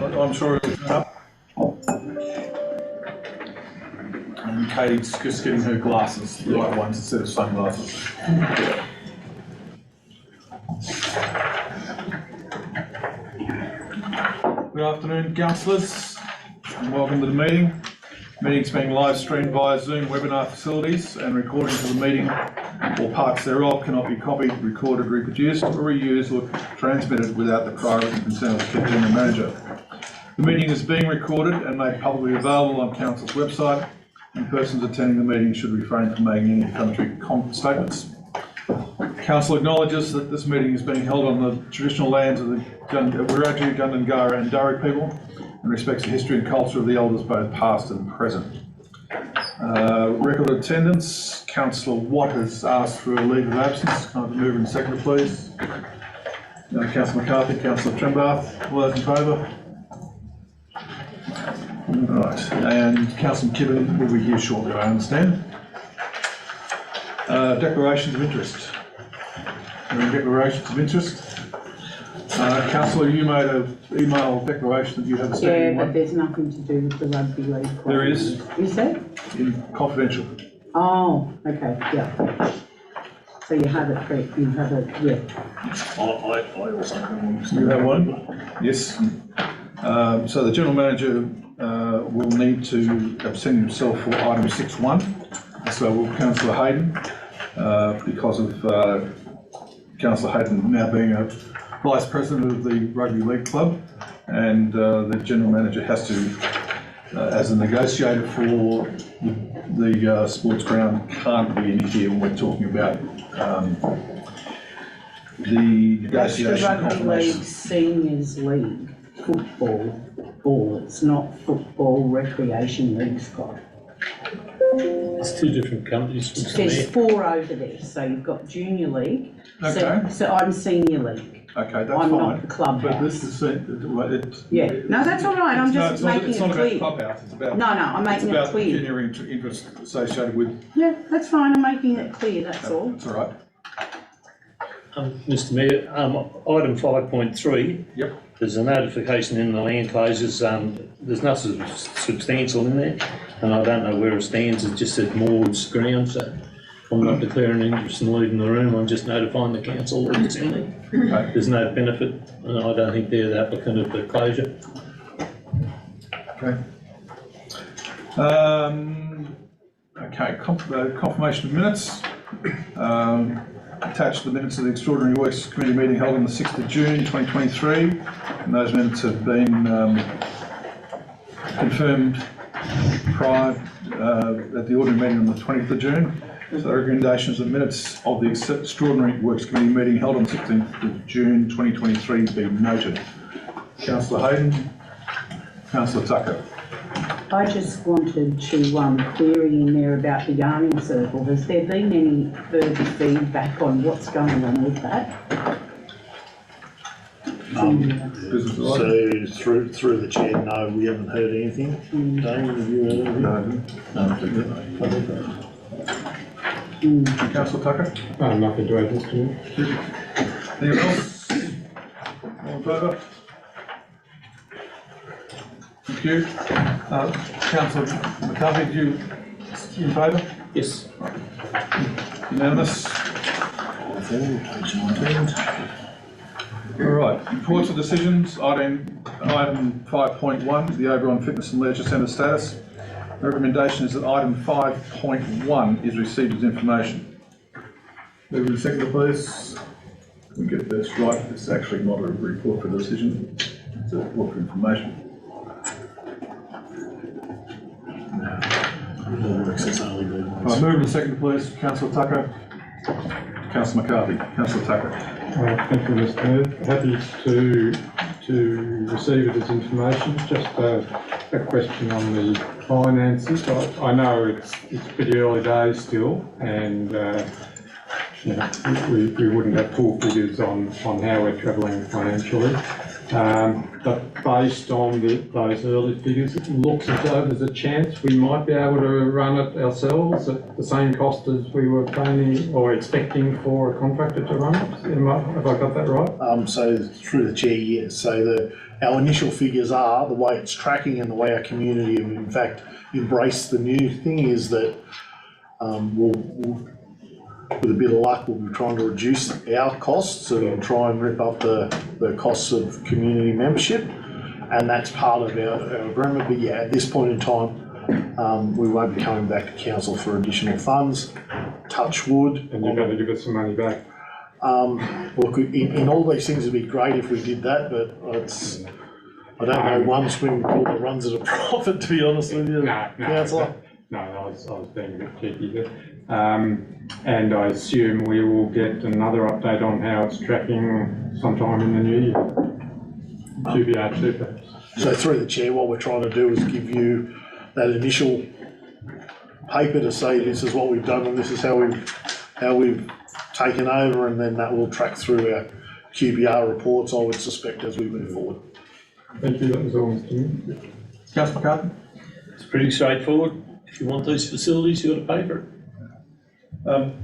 I'm sure it'll turn up. And Katie's just getting her glasses, the right ones instead of sunglasses. Good afternoon, councillors, and welcome to the meeting. The meeting's being live streamed via Zoom webinar facilities, and recordings of the meeting or parts thereof cannot be copied, recorded, reproduced, or reused or transmitted without the prior written consent of the General Manager. The meeting is being recorded and made publicly available on Council's website, and persons attending the meeting should refrain from making any inflammatory statements. Council acknowledges that this meeting is being held on the traditional lands of the Wiradjuri, Gundungurra and Darug people, and respects the history and culture of the elders both past and present. Record of attendance, Councillor Watt has asked for a leave of absence. Can I have a mover and seconder, please? Councillor McCarthy, Councillor Trembath, all those in favour? Right, and Councillor Kibben will be here shortly, I understand. Declarations of interest. Any declarations of interest? Councillor, you made an email declaration that you have a second one. Yeah, but there's nothing to do with the rugby league club. There is. Is there? In confidential. Oh, okay, yeah. So you have it, you have it, yeah. I also have one. You have one? Yes. So the General Manager will need to absent himself for item 6.1. So will Councillor Hayden, because of Councillor Hayden now being a Vice President of the Rugby League Club, and the General Manager has to, as a negotiator for the sports ground, can't be in here when we're talking about the negotiation. That's the Rugby League Seniors League football. It's not football recreation league, Scott. It's two different companies. There's 4 over there, so you've got Junior League. Okay. So I'm Senior League. Okay, that's I'm fine. not the clubhouse. But this is Yeah. No, that's all right. I'm just making it clear. It's not about clubhouse. It's about. No, I'm making it clear. It's about the continuing interest associated with. Yeah, that's fine. I'm making it clear. That's all. That's all right. Mr Mayor, item 5.3. Yep. There's a notification in the land closures. There's nothing substantial in there, and I don't know where it stands. It just said Maud's ground, so I'm not declaring interest in leaving the room. I'm just notifying the council that it's in there. Okay. There's no benefit, and I don't think they're the applicant of the closure. Okay. Okay. Confirmation of minutes. Attached to the minutes of the Extraordinary Works Committee meeting held on the 6th of June 2023, and those minutes have been confirmed prior at the ordinary meeting on the 20th of June. So the recommendations of minutes of the Extraordinary Works Committee meeting held on 16th of June 2023 be noted. Councillor Hayden, Councillor Tucker. I just wanted to query in there about the yarning circle. Has there been any further feedback on what's going on with that? So through the chair, no, we haven't heard anything. Damien, have you heard anything? No. Councillor Tucker. Nothing to add, Mr. Mayor. Anyone else? All in favour? Thank you. Councillor McCarthy, do you in favour? Yes. Unanimous. All right. Reports of decisions. Item 5.1, the Oberon Fitness and Leisure Centre status. The recommendation is that item 5.1 is received as information. Move in second, please. We get this right. It's actually not a report for decision. It's a report for information. Right, move in second, please. Councillor Tucker. Councillor McCarthy. Councillor Tucker. Thank you, Mr. Mayor. Happy to receive it as information. Just a question on the finances. I know it's pretty early days still, and we wouldn't have full figures on how we're travelling financially. But based on those early figures, it looks as though there's a chance we might be able to run it ourselves at the same cost as we were planning or expecting for a contractor to run it. Have I got that right? So through the chair, yes. So our initial figures are, the way it's tracking and the way our community have in fact embraced the new thing is that we'll with a bit of luck, we'll be trying to reduce our costs and try and rip up the costs of community membership. And that's part of our agreement. But yeah, at this point in time, we won't be coming back to council for additional funds. Touch wood. And you're going to give us some money back. Look, in all these things, it'd be great if we did that, but I don't know one swimming pool that runs at a profit, to be honest with you, councillor. No, I was being a bit cheeky there. And I assume we will get another update on how it's tracking sometime in the new year. QBR2 perhaps. So through the chair, what we're trying to do is give you that initial paper to say this is what we've done and this is how we've taken over, and then that will track through our QBR reports, I would suspect, as we move forward. Thank you, that was all, Mr. Mayor. Councillor McCarthy? It's pretty straightforward. If you want these facilities, you've got to pay for it.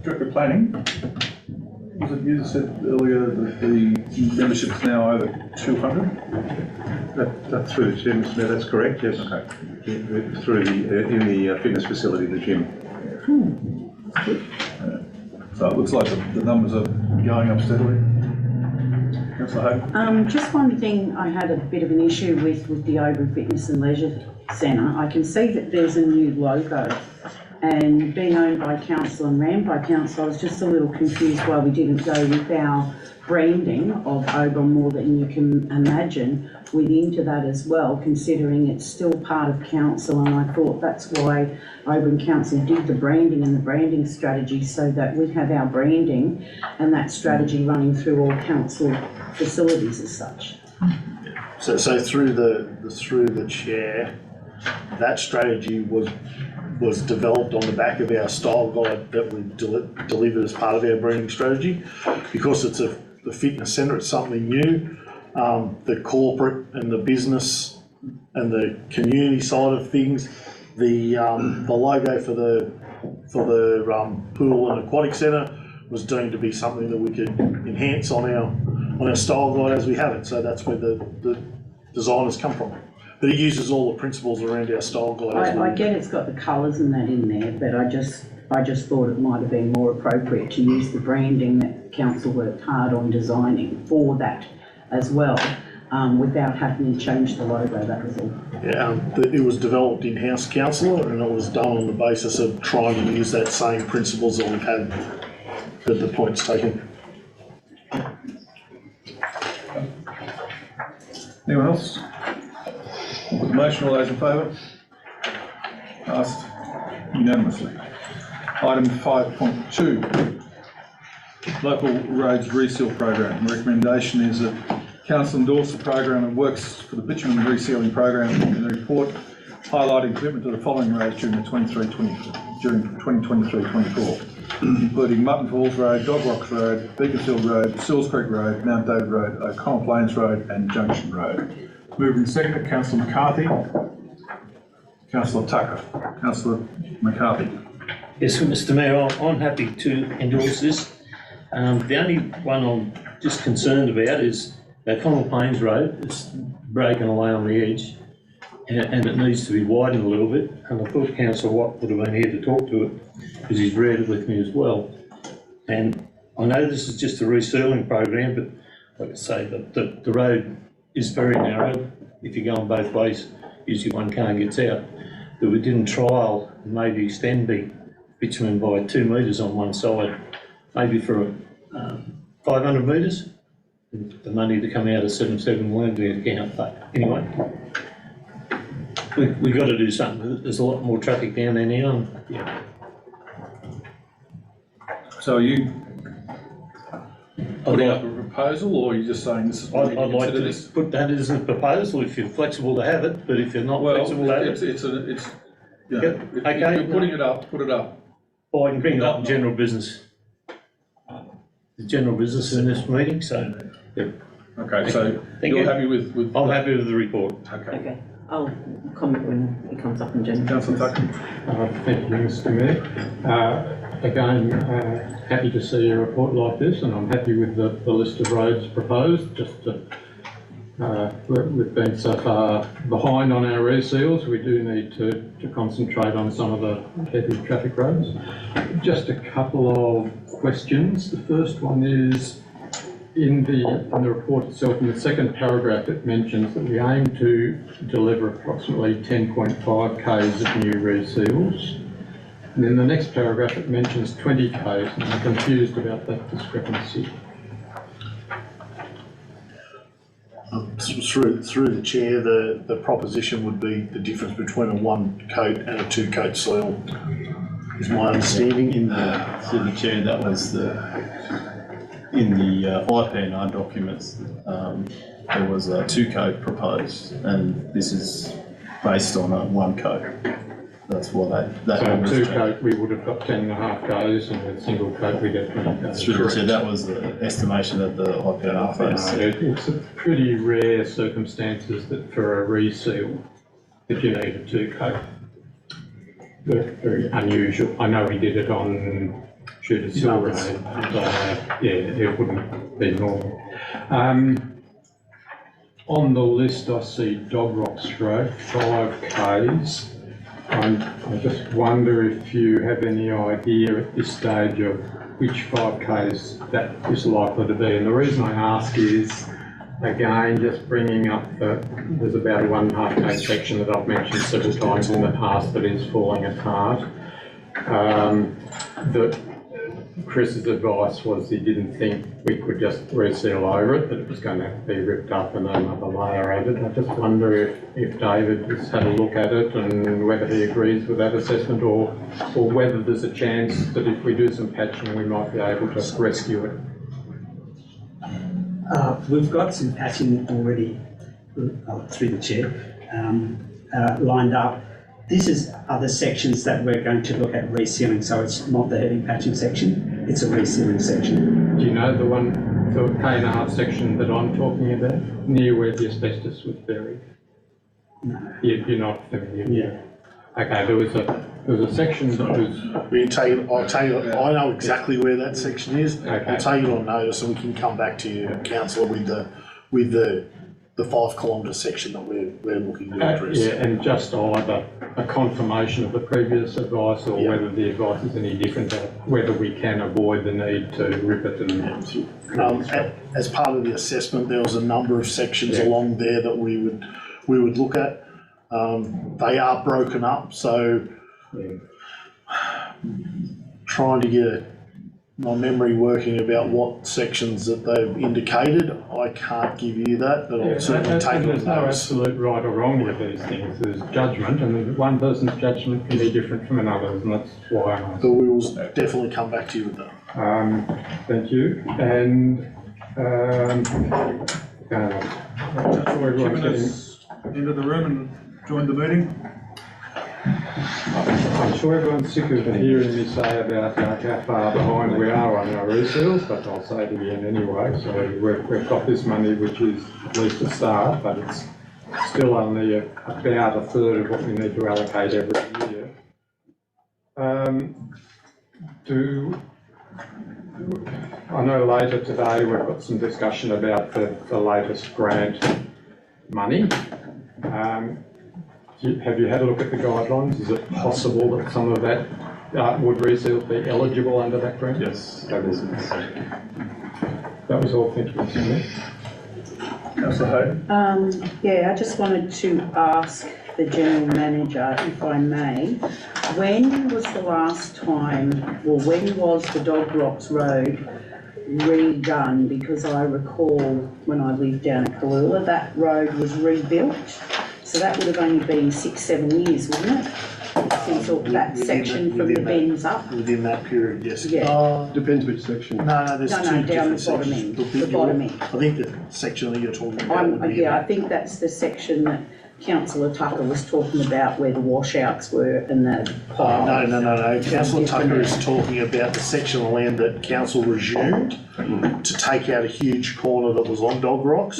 Director of Planning, was it you that said earlier that the membership is now over 200? That's through the gym, Mr. Mayor, that's correct, yes. Okay. Through the, in the fitness facility, the gym. So it looks like the numbers are going up steadily. Councillor Hayden? Just one thing I had a bit of an issue with the Oban Fitness and Leisure Centre. I can see that there's a new logo, and being owned by council and ran by council, I was just a little confused why we didn't go with our branding of Oban more than you can imagine within that as well, considering it's still part of council, and I thought that's why Oban Council did the branding and the branding strategy, so that we have our branding and that strategy running through all council facilities as such. So through the chair, that strategy was developed on the back of our style guide that we delivered as part of our branding strategy. Because it's the fitness centre, it's something new. The corporate and the business and the community side of things, the logo for the pool and aquatic centre was deemed to be something that we could enhance on our style guide as we have it. So that's where the design has come from. But it uses all the principles around our style guide as well. I get it's got the colours and that in there, but I just thought it might have been more appropriate to use the branding that council worked hard on designing for that as well, without having to change the logo, that was all. Yeah, it was developed in-house, councillor, and it was done on the basis of trying to use that same principles that we've had at the points taken. Anyone else? I'll put the motion, all those in favour? Passed unanimously. Item 5.2, Local Roads Reseal Program. The recommendation is that council endorse the program and works for the bitumen resealing program in the report, highlighting commitment to the following roads during 2023-24, including Mutton Falls Road, Dog Rocks Road, Beaconsfield Road, Sills Creek Road, Mount David Road, O'Connell Plains Road and Junction Road. Moving second, Councillor McCarthy. Councillor Tucker. Councillor McCarthy. Yes, Mr. Mayor, I'm happy to endorse this. The only one I'm just concerned about is O'Connell Plains Road. It's breaking away on the edge, and it needs to be widened a little bit. And I thought Councillor Watt would have been here to talk to it, because he's read it with me as well. And I know this is just a resealing program, but like I say, the road is very narrow. If you're going both ways, usually one car gets out. But we didn't trial and maybe extend the bitumen by 2 metres on one side, maybe for 500 metres. The money to come out of 77 Landing account, but anyway, we've got to do something. There's a lot more traffic down there now. And, yeah. So are you putting up a proposal, or are you just saying this is what I'd like to this? put that as a proposal if you're flexible to have it, but if you're not flexible to have it, it's yeah. Yep. If Okay, you're putting it up, put it up. I can bring it up in general business. The general business in this meeting, so, yep. Okay, so Thank you're you. happy with? I'm happy with the report. Okay. Okay, I'll comment when it comes up in general. Councillor Tucker? Thank you, Mr Mayor. Again, happy to see a report like this, and I'm happy with the list of roads proposed. Just we've been so far behind on our reseals. We do need to concentrate on some of the heavy traffic roads. Just a couple of questions. The first one is in the report itself, in the second paragraph, it mentions that we aim to deliver approximately 10.5 k's of new reseals. And in the next paragraph, it mentions 20 k's, and I'm confused about that discrepancy. Through the chair, the proposition would be the difference between a 1 coat and a 2 coat soil, is my understanding. Through the chair, that was in the IPNR documents, there was a 2 coat proposed, and this is based on a 1 coat. That's why that So was 2 coat, we would have got 10.5 k's, and with single coat, we get 20 k's. through the chair. That was the estimation that the IPNR faced. It's a pretty rare circumstances that for a reseal, that you need a 2 coat. Very unusual. I know we did it on Shooters Hill Road, but yeah, it wouldn't be normal. On the list, I see Dog Rocks Road, 5 k's. I just wonder if you have any idea at this stage of which 5 k's that is likely to be. And the reason I ask is, again, just bringing up there's about a 1.5 k section that I've mentioned several times in the past that is falling apart. That Chris's advice was he didn't think we could just reseal over it, that it was going to be ripped up and another layer added. I just wonder if David has had a look at it and whether he agrees with that assessment, or whether there's a chance that if we do some patching we might be able to rescue it. We've got some patching already, through the chair, lined up. This is other sections that we're going to look at resealing, so it's not the heavy patching section, it's a resealing section. Do you know the K&R section that I'm talking about, near where the asbestos was buried? No. You're not familiar? Yeah. Okay, there was a section that was. I'll tell you, I know exactly where that section is. Okay. I'll take it on notice and we can come back to you, councillor, with the 5 kilometre section that we're looking to address. Yeah, and just either a confirmation of the previous advice, or whether the advice is any different, whether we can avoid the need to rip it and. As part of the assessment, there was a number of sections along there that we would look at. They are broken up, so trying to get my memory working about what sections that they've indicated, I can't give you that, but I'll certainly take it on There's no notice. absolute right or wrong with these things. There's judgment, and one person's judgment can be different from another's, and that's why I'm asking. But we will definitely come back to you with that. Thank you. And Chairman has entered the room and joined the meeting. I'm sure everyone's sick of hearing me say about how far behind we are on our reseals, but I'll say it again anyway. So we've got this money, which is at least a start, but it's still only about a third of what we need to allocate every year. I know later today we've got some discussion about the latest grant money. Have you had a look at the guidelines? Is it possible that some of that would reseals be eligible under that grant? Yes, that is. That was all. Thank you, Mr. Mayor. Councillor Hayden? Yeah, I just wanted to ask the General Manager, if I may, when was the last time, or when was the Dog Rocks Road redone? Because I recall when I lived down at Kalula, that road was rebuilt. So that would have only been 6-7 years, wouldn't it? Since all that section from the bends up? Within that period, yes. Yeah. Depends which section. No, there's No, two down different the bottom sections. end, the bottom end. I think the section that you're talking about would be Yeah, I think that's the section that councillor Tucker was talking about where the washouts were and the piles. No. Councillor Tucker is talking about the section of land that council resumed to take out a huge corner that was on Dog Rocks.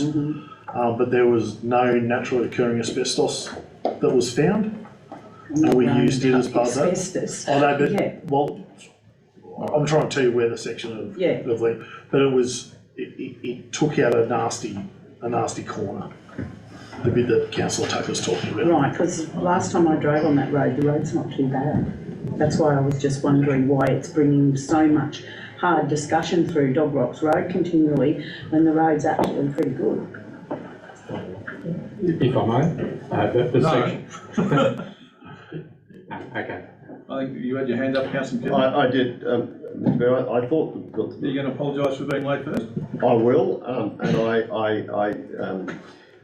But there was no naturally occurring asbestos that was found. And we used it as part of that. Asbestos. Oh, no, but, Yeah. well, I'm trying to tell you where the section of, Yeah. of land, but it took out a nasty corner. The bit that councillor Tucker's talking about. Right, because last time I drove on that road, the road's not too bad. That's why I was just wondering why it's bringing so much hard discussion through Dog Rocks Road continually when the road's actually pretty good. If I may, the No. section. Okay. I think you had your hand up, councillor Kidman. I did, Mr. Mayor, I thought that Are you going to apologise for being late first? I will, and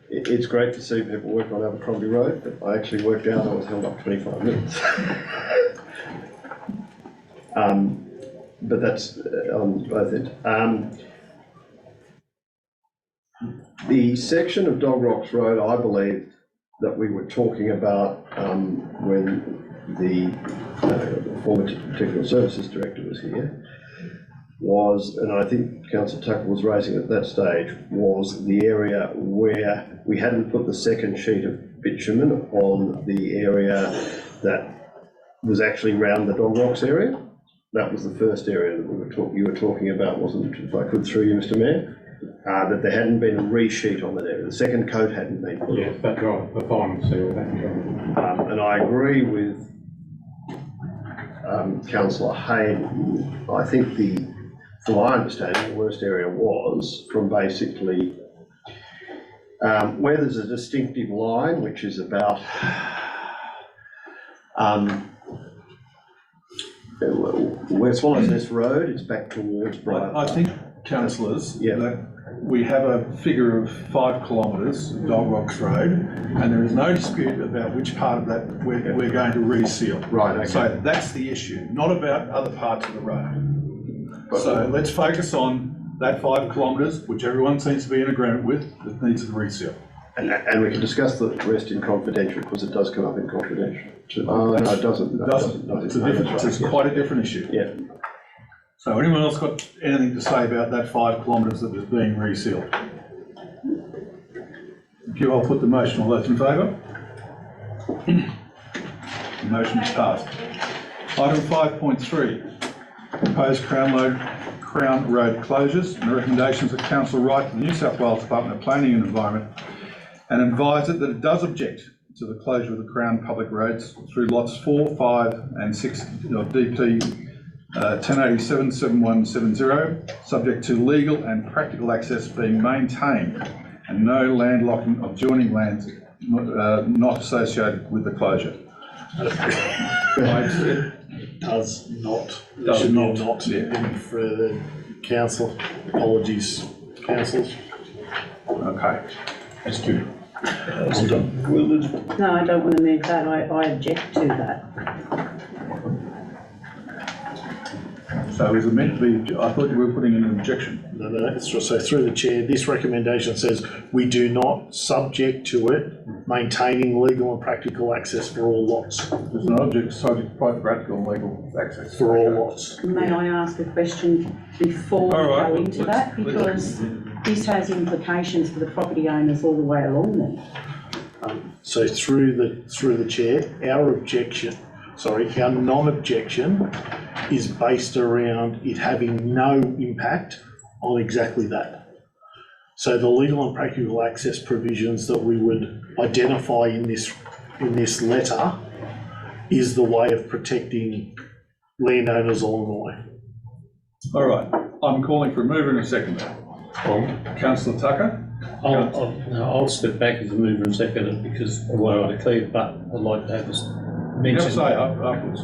it's great to see people work on Abercrombie Road, but I actually worked out I was held up 25 minutes. But that's on both ends. The section of Dog Rocks Road, I believe, that we were talking about when the former Technical Services Director was here, was, and I think Councillor Tucker was raising at that stage, was the area where we hadn't put the second sheet of bitumen on the area that was actually round the Dog Rocks area. That was the first area that you were talking about, wasn't it, if I could through you, Mr. Mayor? That there hadn't been a resheet on that area. The second coat hadn't been put on. Yes, that's right, the final seal, that's right. And I agree with Councillor Hayden. I think from my understanding, the worst area was from basically where there's a distinctive line, which is about where Swallows Nest Road, it's back towards Briar. I think, councillors, Yeah. that we have a figure of 5 kilometres of Dog Rocks Road, and there is no dispute about which part of that we're going to reseal. Right, okay. So that's the issue, not about other parts of the road. So let's focus on that 5 kilometres, which everyone seems to be in agreement with, that needs the reseal. And we can discuss the rest in confidential, because it does come up in confidential. No, it doesn't. It doesn't, it's a different, it's quite a different issue. Yeah. So anyone else got anything to say about that 5 kilometres that is being resealed? Thank you, I'll put the motion. All those in favour? The motion is passed. Item 5.3, proposed Crown Road closures, and the recommendations that council write to the New South Wales Department of Planning and Environment and advise it that it does object to the closure of the Crown public roads through lots 4, 5 and 6 of DP 1087-7170, subject to legal and practical access being maintained and no landlocking of adjoining lands not associated with the closure. Does not. Does Should not. Not Yeah. any further council. Apologies, councillors. Okay, that's good. I'm done. No, I don't want to move that, I object to that. So is it meant to be, I thought you were putting in an objection. No, it's just, so through the chair, this recommendation says we do not subject to it maintaining legal and practical access for all lots. There's an object subject to practical and legal access. For all lots. May I ask a question before we All right, go into that? Because this has implications for the property owners all the way along there. So through the chair, our non-objection is based around it having no impact on exactly that. So the legal and practical access provisions that we would identify in this letter is the way of protecting landowners along the way. All right, I'm calling for a mover and a seconder. Councillor Tucker? I'll step back as a mover and seconder because I want to declare, but I'd like to have this You have to mentioned. say afterwards.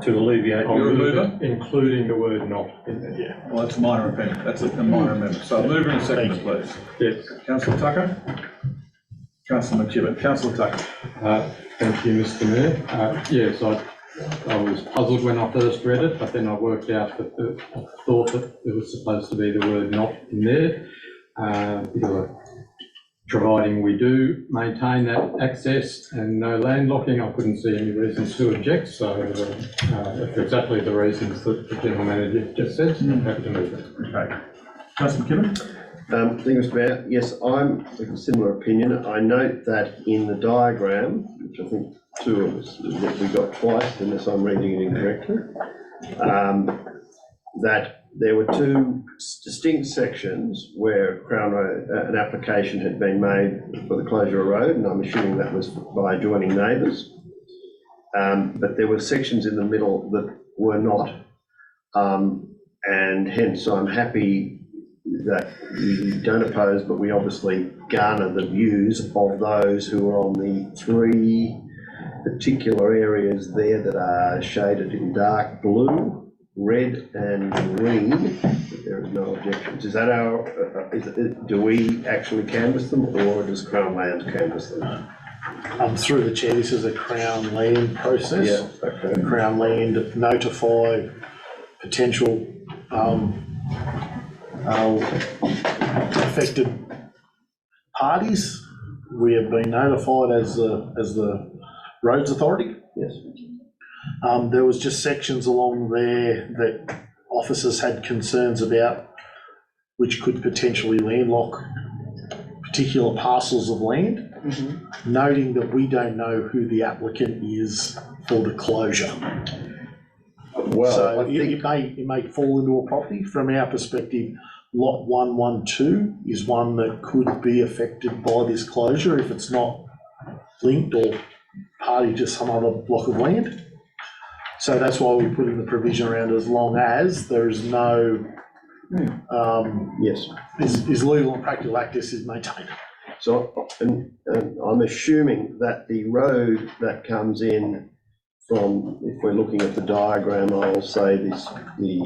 To alleviate. You're a mover? Including the word not in there. Yeah. Well, that's a minor amendment. That's a minor amendment. So a mover and a seconder, please. Yes. Councillor Tucker? Councillor McKibben. Councillor Tucker? Thank you, Mr. Mayor. Yes, I was puzzled when I first read it, but then I worked out that I thought that it was supposed to be the word not in there. Because providing we do maintain that access and no landlocking, I couldn't see any reasons to object, so for exactly the reasons that the General Manager just said, I'm happy to move it. Okay. Councillor McKibben? Thank you, Mr. Mayor. Yes, I'm of a similar opinion. I note that in the diagram, which I think two of us, that we got twice, unless I'm reading it incorrectly, that there were two distinct sections where Crown Road, an application had been made for the closure of road, and I'm assuming that was by adjoining neighbours. But there were sections in the middle that were not, and hence I'm happy that we don't oppose, but we obviously garner the views of those who are on the three particular areas there that are shaded in dark blue, red and green. There is no objections. Is that our, do we actually canvass them, or does Crown Land canvass them? Through the chair, this is a Crown Land process. Yeah, okay. Crown Land notify potential affected parties. We have been notified as the Roads Authority. Yes. There was just sections along there that officers had concerns about, which could potentially landlock particular parcels of land, noting that we don't know who the applicant is for the closure. Well, So I think, it may fall into a property. From our perspective, lot 112 is one that could be affected by this closure if it's not linked or party to some other block of land. So that's why we put in the provision around as long as there is no, yes. is legal and practical access is maintained. So, and I'm assuming that the road that comes in from, if we're looking at the diagram, I'll say this, the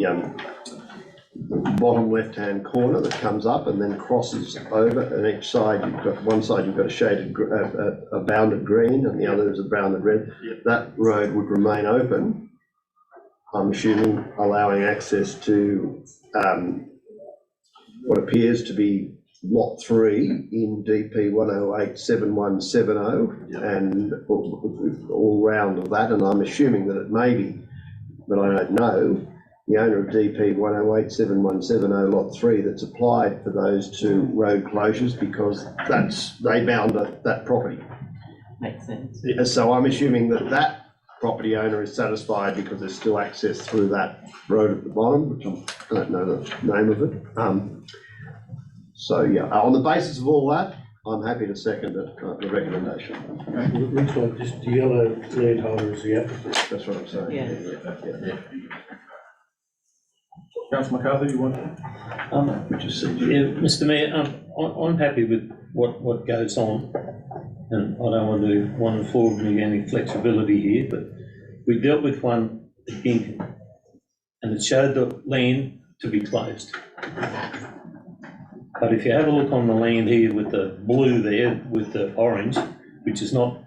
bottom left-hand corner that comes up and then crosses over, and each side, you've got, one side you've got a shaded, a bounded green, and the other is a bounded red. Yep. That road would remain open, I'm assuming, allowing access to what appears to be Lot 3 in DP 1087170, and all round of that, and I'm assuming that it may be, but I don't know, the owner of DP 1087170 Lot 3 that's applied for those two road closures, because they bound that property. Makes sense. So I'm assuming that that property owner is satisfied because there's still access through that road at the bottom, which I don't know the name of it. So yeah, on the basis of all that, I'm happy to second the recommendation. Looks like just the yellow landholder is the applicant. That's what I'm saying. Yeah. Councillor McCarthy, you want? Mr. Mayor, I'm happy with what goes on, and I don't want to afford me any flexibility here, but we dealt with one at Ginkin, and it showed the land to be closed. But if you have a look on the land here with the blue there, with the orange, which is not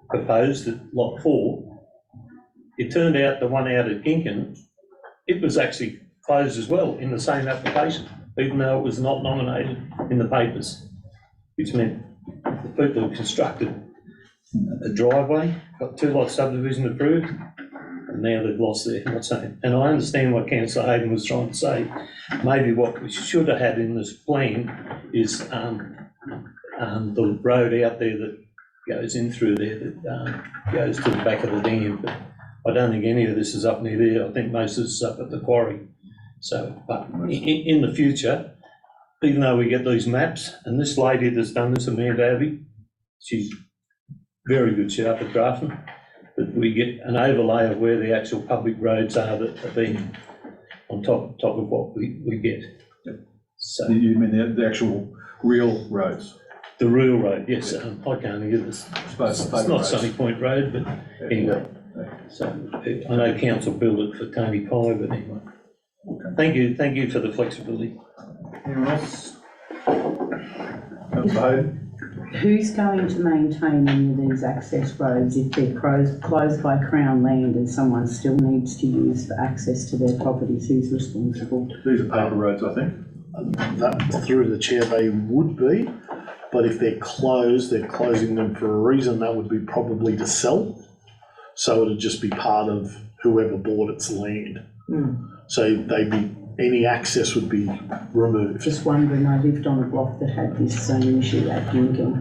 proposed at Lot 4, it turned out the one out at Ginkin, it was actually closed as well in the same application, even though it was not nominated in the papers, which meant the people who constructed a driveway, got 2-lot subdivision approved, and now they've lost their, what's that? And I understand what Councillor Hayden was trying to say. Maybe what we should have had in this plan is the road out there that goes in through there, that goes to the back of the dam. But I don't think any of this is up near there. I think most of this is up at the quarry. So, but in the future, even though we get these maps, and this lady that's done this, Amanda Abbey, she's very good, sharp at drafting, but we get an overlay of where the actual public roads are that are being on top of what we get. So You mean the actual real roads? the real road, yes, I can't hear this. It's not Sunny Point Road, but anyway. So I know council built it for Tony Pye, but anyway. Thank you for the flexibility. Anyone else? Councillor Hayden? Who's going to maintain any of these access roads if they're closed by Crown Land and someone still needs to use for access to their properties? Who's responsible? These are paper roads, I think. That, through the chair, they would be, but if they're closed, they're closing them for a reason. That would be probably to sell. So it'd just be part of whoever bought its land. So any access would be removed. Just wondering, I lived on a block that had this same issue at Lincoln.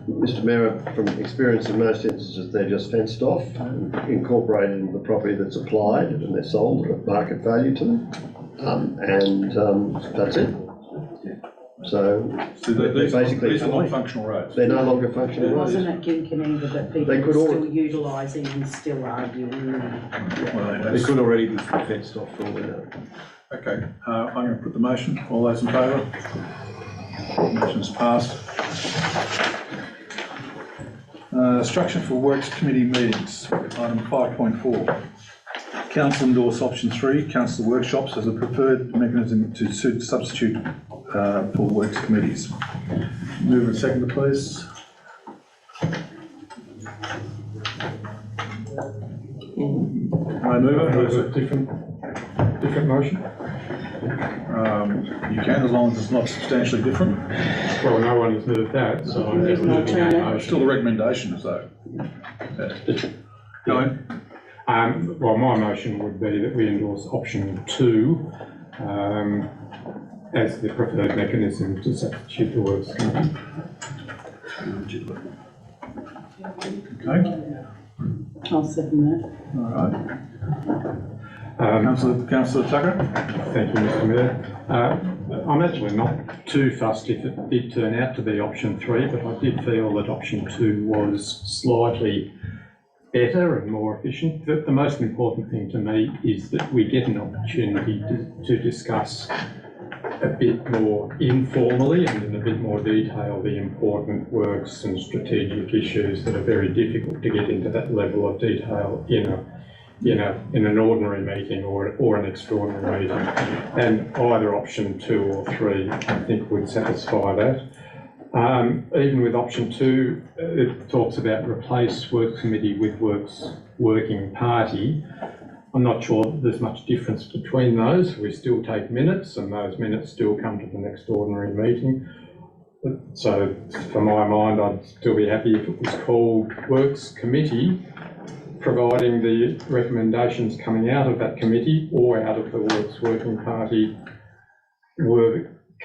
Mr Mayor, from experience in most instances, they're just fenced off, incorporated into the property that's applied, and they're sold at market value to them. That's it. So they're basically these are not functional roads. they're no longer It functional roads. wasn't at Ginkin either, but people They could were all- still utilising and still arguing. They could already be fenced off for all we know. Okay, I'm going to put the motion. All those in favour? Motion's passed. Structure for Works Committee meetings, item 5.4. Council endorse option 3, council workshops as a preferred mechanism to substitute for works committees. Move and second, please. I move it. Is it different motion? You can, as long as it's not substantially different. Well, no one has moved that, so I There's no alternative. Still the recommendation, so. Go on. Well, my motion would be that we endorse option 2 as the preferred mechanism to substitute the works committee. Okay, I'll second that. all right. Councillor Tucker? Thank you, Mr Mayor. I'm actually not too fussed if it did turn out to be option 3, but I did feel that option 2 was slightly better and more efficient. The most important thing to me is that we get an opportunity to discuss a bit more informally and in a bit more detail the important works and strategic issues that are very difficult to get into that level of detail in an ordinary meeting or an extraordinary meeting. And either option 2 or 3, I think, would satisfy that. Even with option 2, it talks about replace works committee with works working party. I'm not sure that there's much difference between those. We still take minutes, and those minutes still come to the next ordinary meeting. So, for my mind, I'd still be happy if it was called works committee, providing the recommendations coming out of that committee or out of the works working party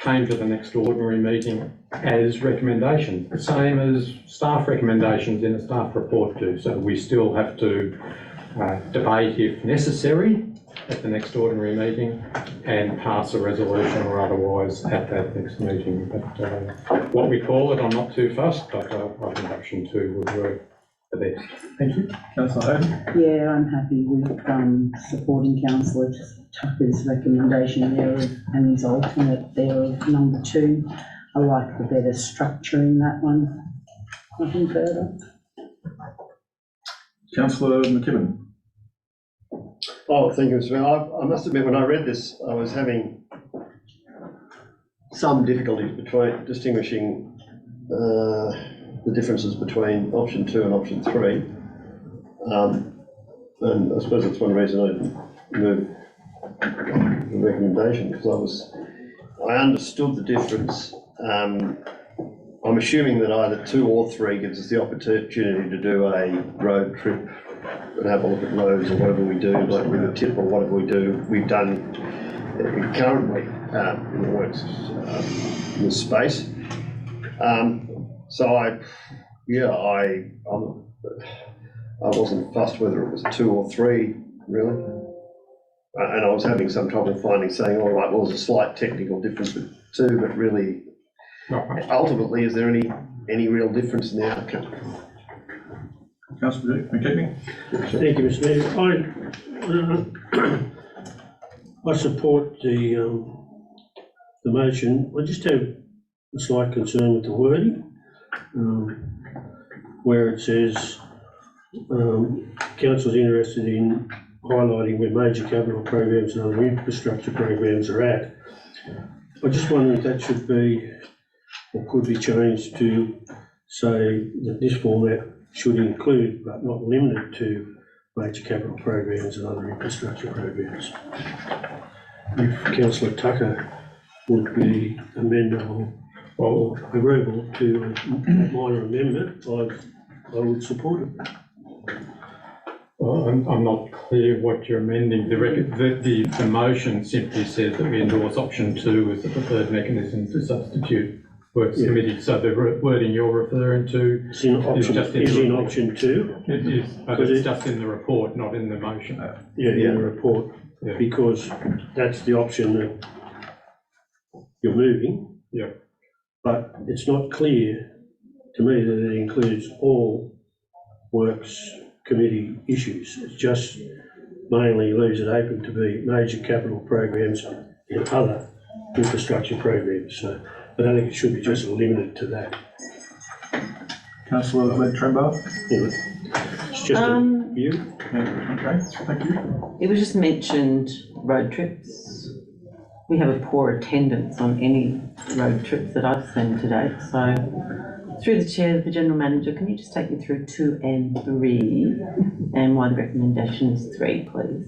came to the next ordinary meeting as recommendations, the same as staff recommendations in a staff report do. So we still have to debate if necessary at the next ordinary meeting and pass a resolution or otherwise at that next meeting. But what we call it, I'm not too fussed, but I think option 2 would work the best. Thank you. Councillor Hayden? Yeah, I'm happy with supporting Councillor Tucker's recommendation there and his alternate there of number 2. I like the better structure in that one. Nothing further. Councillor McKibben? Oh, thank you, Mr Mayor. I must admit, when I read this, I was having some difficulties between distinguishing the differences between option 2 and option 3. And I suppose that's one reason I didn't move the recommendation, because I understood the difference. I'm assuming that either 2 or 3 gives us the opportunity to do a road trip and have a look at roads or whatever we do, like with a tip or whatever we do. We've done currently in the works in this space. So I wasn't fussed whether it was 2 or 3, really. And I was having some trouble saying, all right, well, there's a slight technical difference with 2, but really, ultimately, is there any real difference in the outcome? Councillor McKeitney? Thank you, Mr Mayor. I support the motion. I just have a slight concern with the wording, where it says council's interested in highlighting where major capital programs and other infrastructure programs are at. I just wonder if that should be or could be changed to say that this format should include, but not limited to, major capital programs and other infrastructure programs. If Councillor Tucker would be amenable or agreeable to a minor amendment, I would support it. Well, I'm not clear what you're amending. The motion simply says that we endorse option 2 as the preferred mechanism to substitute works committee. So the wording you're referring to It's in option 2. It is, but it's just in the report, not in the motion. Yeah, in the report, Yeah. because that's the option that you're moving. Yeah. But it's not clear to me that it includes all works committee issues. It just mainly leaves it open to be major capital programs and other infrastructure programs. So I don't think it should be just limited to that. Councillor Trembar? Anyway, it's just a view. Okay, thank you. It was just mentioned road trips. We have a poor attendance on any road trips that I've seen to date. So through the chair, the general manager, can you just take me through 2 and 3 and why the recommendation is 3, please?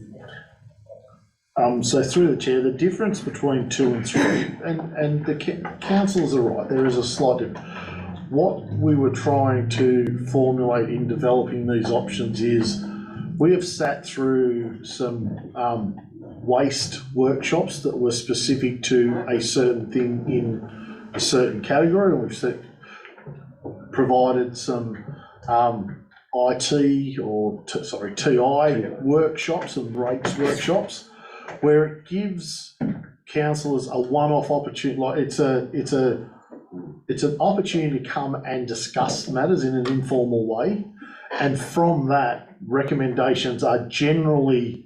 So through the chair, the difference between 2 and 3, and the councillors are right, there is a slight difference. What we were trying to formulate in developing these options is we have sat through some waste workshops that were specific to a certain thing in a certain category, and we've provided some IT or TI workshops and rates workshops, where it gives councillors a one-off opportunity. Like it's an opportunity to come and discuss matters in an informal way, and from that, recommendations are generally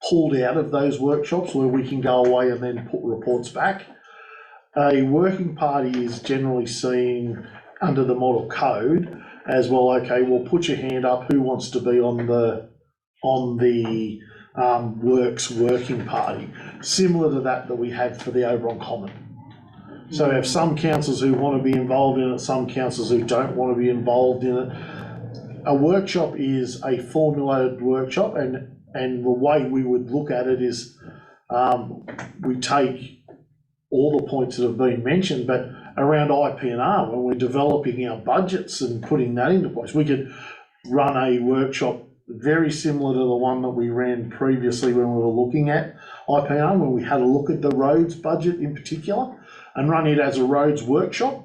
pulled out of those workshops where we can go away and then put reports back. A working party is generally seen under the model code as well. Okay, well, put your hand up. Who wants to be on the works working party? Similar to that we had for the Oberon Common. So we have some councillors who want to be involved in it, some councillors who don't want to be involved in it. A workshop is a formulated workshop, and the way we would look at it is we take all the points that have been mentioned, but around IP&R, when we're developing our budgets and putting that into place, we could run a workshop very similar to the one that we ran previously when we were looking at IP&R, when we had a look at the roads budget in particular, and run it as a roads workshop,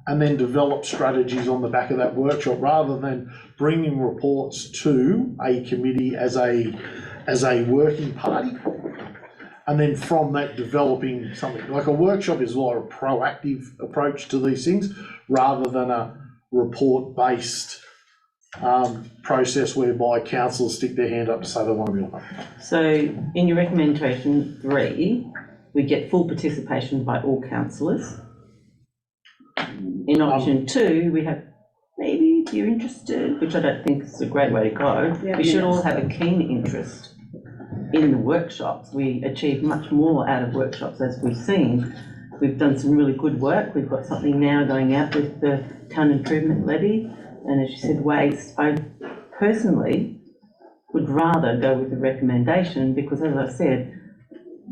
and then develop strategies on the back of that workshop, rather than bringing reports to a committee as a working party, and then from that developing something. Like a workshop is like a proactive approach to these things, rather than a report-based process whereby councillors stick their hand up to say they want to be on it. So in your recommendation 3, we get full participation by all councillors. In option 2, we have maybe if you're interested, which I don't think is a great way to go, we should all have a keen interest in the workshops. We achieve much more out of workshops, as we've seen. We've done some really good work. We've got something now going out with the town improvement levy, and as you said, waste. I personally would rather go with the recommendation because, as I said,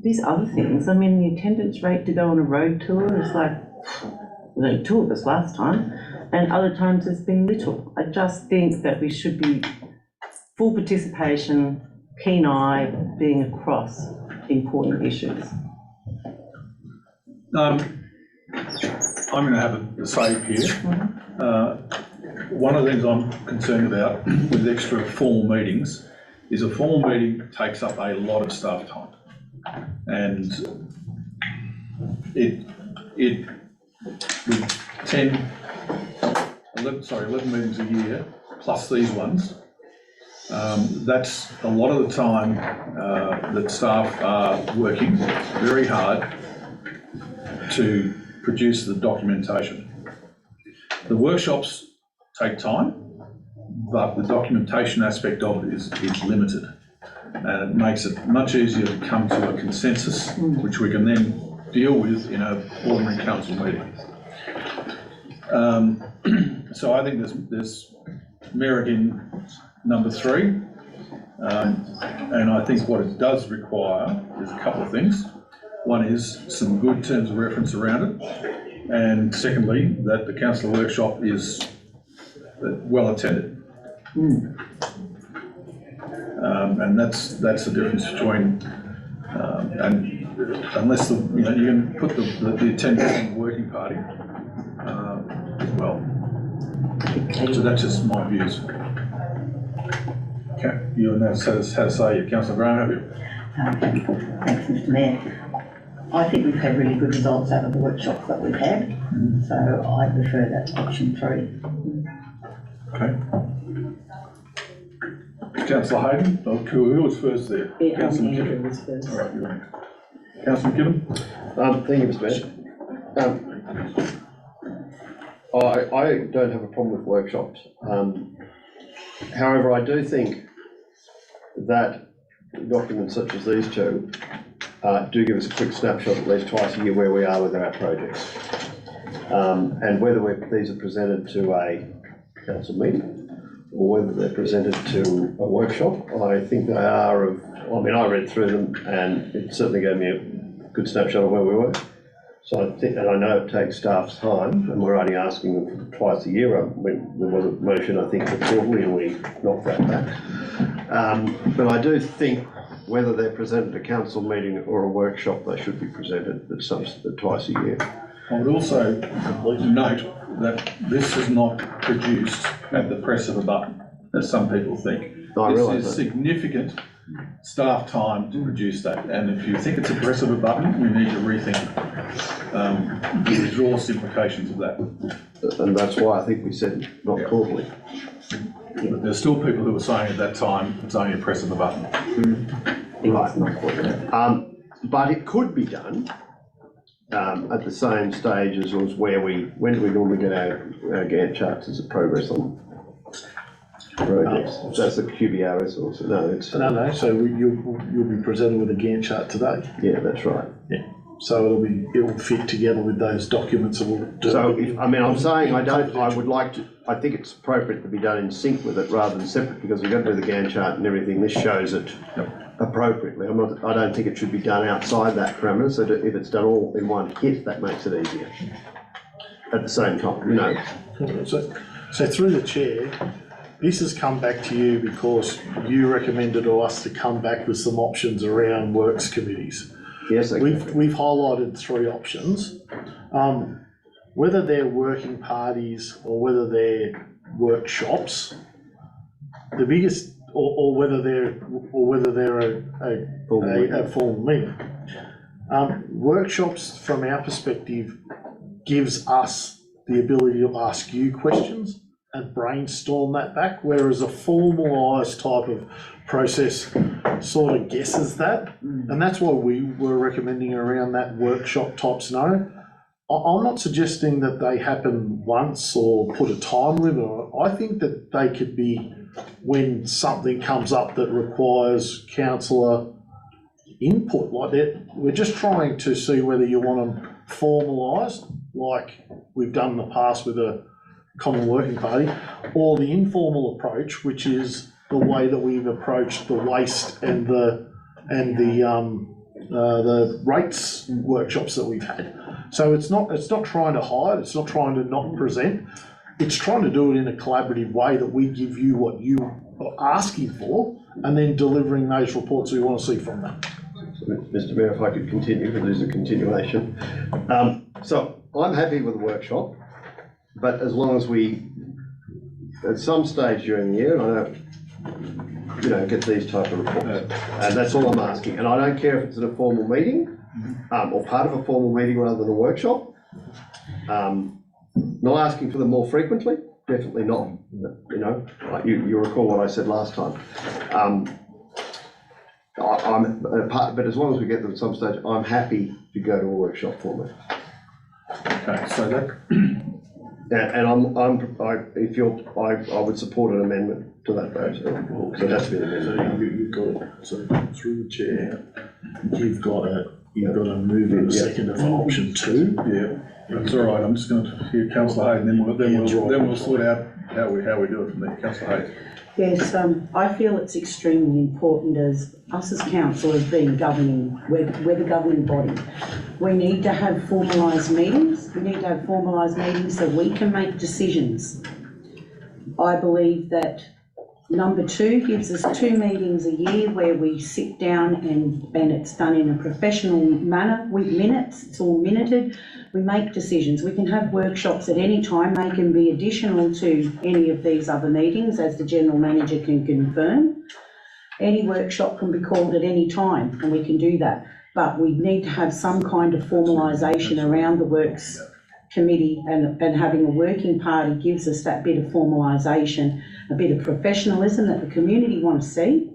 these other things, I mean, the attendance rate to go on a road tour is like, there were 2 of us last time, and other times it's been little. I just think that we should be full participation, keen eye, being across important issues. I'm going to have a say here. One of the things I'm concerned about with extra formal meetings is a formal meeting takes up a lot of staff time, and with 11 meetings a year plus these ones, that's a lot of the time that staff are working very hard to produce the documentation. The workshops take time, but the documentation aspect of it is limited, and it makes it much easier to come to a consensus, which we can then deal with in an ordinary council meeting. So I think there's merit in number 3. And I think what it does require is a couple of things. One is some good terms of reference around it. And secondly, that the council workshop is well attended. And that's the difference between, and unless you can put the attendance on the working party, well, so that's just my views. Okay, you and that's how to say, Councillor Graham, have you? Thanks, Mr Mayor. I think we've had really good results out of the workshops that we've had, so I prefer that option 3. Okay. Councillor Hayden, who was first there? Yeah, Councillor Andrew McKibben. was first. All right, you're next. Councillor McKibben? Thank you, Mr Mayor. I don't have a problem with workshops. However, I do think that documents such as these two do give us a quick snapshot at least twice a year where we are with our projects. And whether these are presented to a council meeting or whether they're presented to a workshop, I think they are of, I mean, I read through them and it certainly gave me a good snapshot of where we were. So I think, and I know it takes staff's time, and we're only asking them twice a year. There was a motion, I think, for quarterly, and we knocked that back. But I do think whether they're presented at a council meeting or a workshop, they should be presented at twice a year. I would also note that this is not produced at the press of a button, as some people think. This is significant staff time to produce that, and if you think it's a press of a button, we need to rethink the resource implications of that. And that's why I think we said not quarterly. But there's still people who are saying at that time it's only a press of a button. Right. But it could be done at the same stage as was when do we normally get our Gantt charts as a progress on projects? That's a QBR resource. No, it's No, so you'll be presented with a Gantt chart today. Yeah, that's right. Yeah. So it'll fit together with those documents that we'll do. So I'm saying I think it's appropriate to be done in sync with it rather than separate, because we've got to do the Gantt chart and everything. This shows it appropriately. I don't think it should be done outside that parameter. So if it's done all in one hit, that makes it easier. At the same time, So through the chair, this has come back to you because you recommended to us to come back with some options around works committees. Yes, we've highlighted 3 options. Whether they're working parties or whether they're workshops, the biggest, or whether they're a formal meeting. Workshops, from our perspective, gives us the ability to ask you questions and brainstorm that back, whereas a formalised type of process sort of guesses that, and that's why we were recommending around that workshop type scenario. I'm not suggesting that they happen once or put a time limit on it. I think that they could be when something comes up that requires councillor input like that. We're just trying to see whether you want them formalised, like we've done in the past with a common working party, or the informal approach, which is the way that we've approached the waste and the rates workshops that we've had. So it's not trying to hide, it's not trying to not present, it's trying to do it in a collaborative way that we give you what you are asking for, and then delivering those reports we want to see from that. So, Mr. Mayor, if I could continue, because there's a continuation. So I'm happy with the workshop, but as long as we, at some stage during the year, I don't, get these type of reports, and that's all I'm asking. And I don't care if it's at a formal meeting, or part of a formal meeting rather than a workshop. Not asking for them more frequently, definitely not. You recall what I said last time. But as long as we get them at some stage, I'm happy to go to a workshop format. Okay, so that. And I would support an amendment to that vote. So it has to be an amendment. You've got it. So through the chair, you've got to move in a second for option 2. Yeah, that's all right. I'm just going to hear Councillor Hayden, then we'll sort out how we do it from there, councillor Hayes. Yes, I feel it's extremely important as us as council as being governing, we're the governing body. We need to have formalised meetings. We need to have formalised meetings so we can make decisions. I believe that number 2 gives us 2 meetings a year where we sit down and it's done in a professional manner with minutes. It's all minuted. We make decisions. We can have workshops at any time. They can be additional to any of these other meetings, as the General Manager can confirm. Any workshop can be called at any time, and we can do that. But we need to have some kind of formalisation around the Works Committee, and having a working party gives us that bit of formalisation, a bit of professionalism that the community want to see,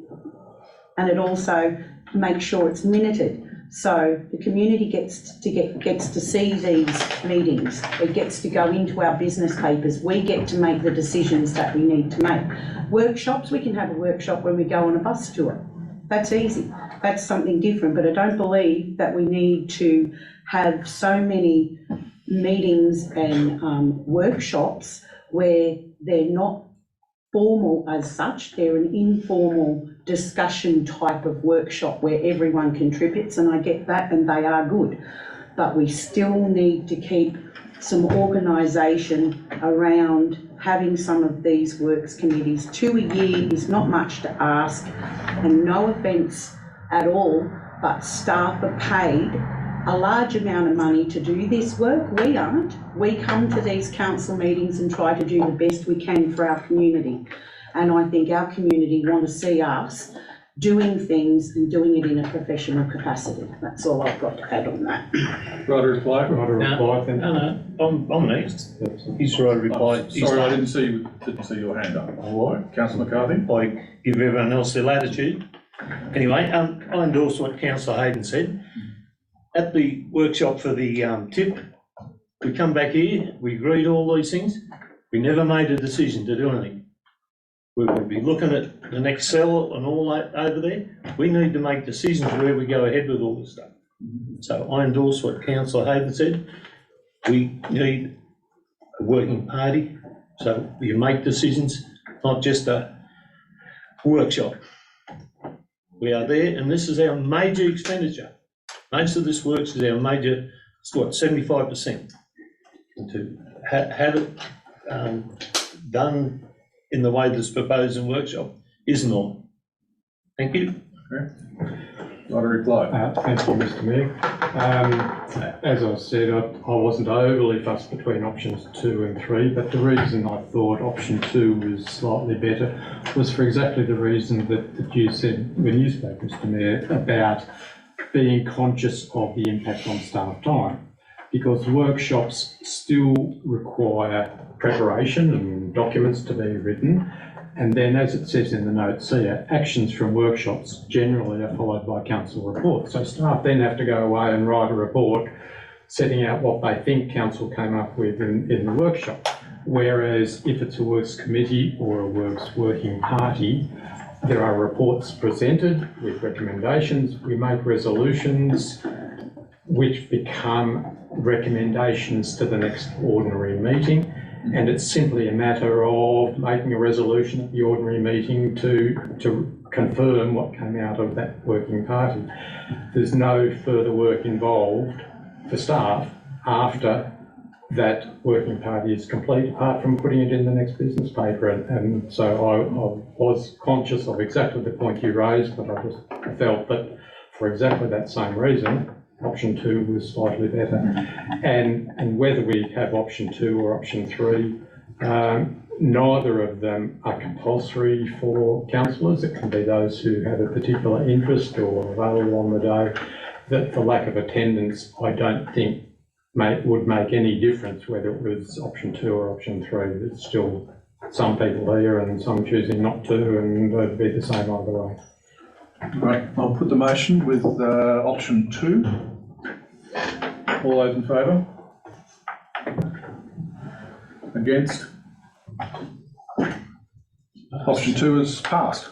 and it also makes sure it's minuted. So the community gets to see these meetings. It gets to go into our business papers. We get to make the decisions that we need to make. Workshops, we can have a workshop when we go on a bus tour. That's easy. That's something different, but I don't believe that we need to have so many meetings and workshops where they're not formal as such. They're an informal discussion type of workshop where everyone contributes, and I get that, and they are good. But we still need to keep some organisation around having some of these works committees. 2 a year is not much to ask, and no offence at all, but staff are paid a large amount of money to do this work. We aren't. We come to these council meetings and try to do the best we can for our community. And I think our community want to see us doing things and doing it in a professional capacity. That's all I've got to add on that. Right to reply? Right to reply, thank you. No, I'm next. He's right to reply. Sorry, I didn't see your hand up. All right, councillor McCarthy. I give everyone else their latitude. Anyway, I endorse what councillor Hayden said. At the workshop for the tip, we come back here, we agreed all these things. We never made a decision to do anything. We will be looking at the next cell and all that over there. We need to make decisions where we go ahead with all this stuff. So I endorse what councillor Hayden said. We need a working party, so you make decisions, not just a workshop. We are there, and this is our major expenditure. Most of this works is our major, it's what, 75%. And to have it done in the way that's proposed in workshop is normal. Thank you. Okay. Right to reply. Thank you, Mr Mayor. As I said, I wasn't overly fussed between options 2 and 3, but the reason I thought option 2 was slightly better was for exactly the reason that you said when you spoke, Mr Mayor, about being conscious of the impact on staff time, because workshops still require preparation and documents to be written, and then, as it says in the notes here, actions from workshops generally are followed by council reports. So staff then have to go away and write a report setting out what they think council came up with in the workshop. Whereas if it's a works committee or a works working party, there are reports presented with recommendations. We make resolutions which become recommendations to the next ordinary meeting. And it's simply a matter of making a resolution at the ordinary meeting to confirm what came out of that working party. There's no further work involved for staff after that working party is complete, apart from putting it in the next business paper. And so I was conscious of exactly the point you raised, but I just felt that for exactly that same reason, option 2 was slightly better. And whether we have option 2 or option 3, neither of them are compulsory for councillors. It can be those who have a particular interest or available on the day. That the lack of attendance, I don't think would make any difference whether it was option 2 or option 3. There's still some people here and some choosing not to, and it'd be the same either way. Right, I'll put the motion with option 2. All those in favour? Against? Option 2 is passed.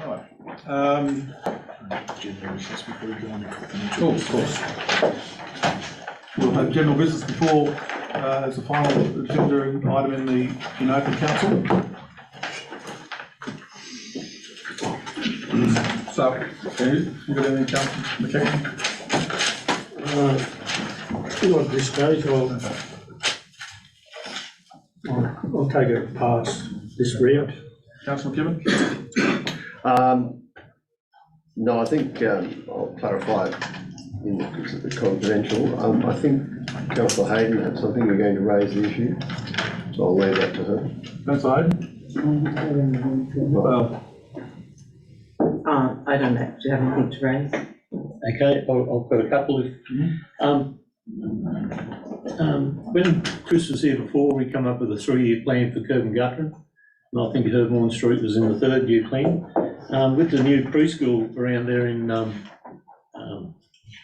Right. Of course. We'll have general business before, as the final agenda item in open council. So, you got anything, Councillor McKechnie? Not at this stage, I'll take it past this route. Councillor McKibben? No, I think I'll clarify in the confidential. I think Councillor Hayden had something, you're going to raise the issue, so I'll leave that to her. Councillor Hayden? Well, I don't actually have anything to raise. Okay, I've got a couple of, when Chris was here before, we come up with a 3-year plan for curb and guttering, and I think Herborn Street was in the 3rd year plan. With the new preschool around there in